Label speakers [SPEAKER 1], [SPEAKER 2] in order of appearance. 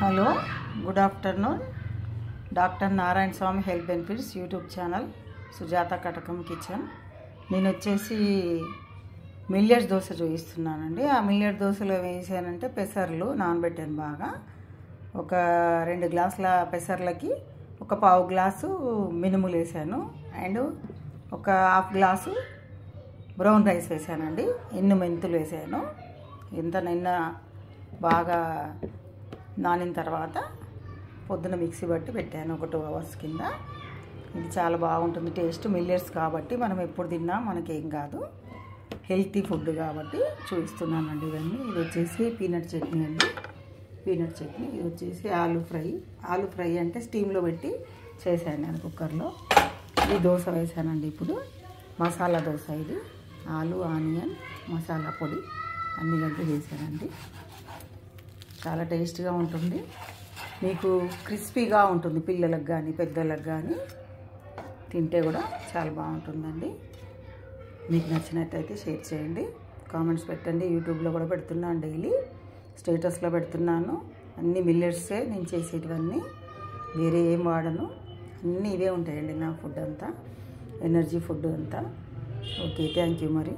[SPEAKER 1] Hello, good afternoon. Doctor Narayana Swamy health benefits YouTube channel Sujatha Katakam kitchen. నేను వచ్చేసి millets dosa చూపిస్తున్నానండి. ఆ మిల్లెట్ దోశలో వేసానంటే పెసర్లు నానబెట్టాను బాగా. ఒక 2 గ్లాసుల పెసర్లకి ఒక పావు గ్లాసు మినుములు వేసాను అండ్ ఒక హాఫ్ గ్లాసు బ్రౌన్ రైస్ వేసానండి. ఎన్ని మెంతులు వేసాను. నిన్న బాగా నానిన తర్వాత పొద్దున మిక్సీ బట్టి పెట్టాను ఒక 2 అవర్స్ కింద. ఇది చాలా బాగుంటుంది టేస్ట్. మిల్లెట్స్ కాబట్టి మనం ఎప్పుడు తిన్నా మనకేం కాదు, హెల్తీ ఫుడ్ కాబట్టి చూపిస్తున్నానండి ఇవన్నీ. ఇది వచ్చేసి పీనట్ చట్నీ అండి, పీనట్ చట్నీ. ఇది వచ్చేసి ఆలు ఫ్రై అంటే స్టీమ్లో పెట్టి చేశాను నేను కుక్కర్లో. ఈ దోశ వేసానండి. ఇప్పుడు మసాలా దోశ, ఇది ఆలు ఆనియన్ మసాలా పొడి అన్ని కలిపి వేసానండి. చాలా టేస్ట్గా ఉంటుంది, మీకు క్రిస్పీగా ఉంటుంది. పిల్లలకు కానీ పెద్దలకు కానీ తింటే కూడా చాలా బాగుంటుందండి. మీకు నచ్చినట్టయితే షేర్ చేయండి, కామెంట్స్ పెట్టండి. యూట్యూబ్లో కూడా పెడుతున్నాను, డైలీ స్టేటస్లో పెడుతున్నాను. అన్ని మిల్లెట్సే నేను చేసేటివన్నీ, వేరే ఏం వాడను. అన్నీ ఇవే ఉంటాయండి నా ఫుడ్ అంతా, ఎనర్జీ ఫుడ్ అంతా. ఓకే, థ్యాంక్ యూ మరి.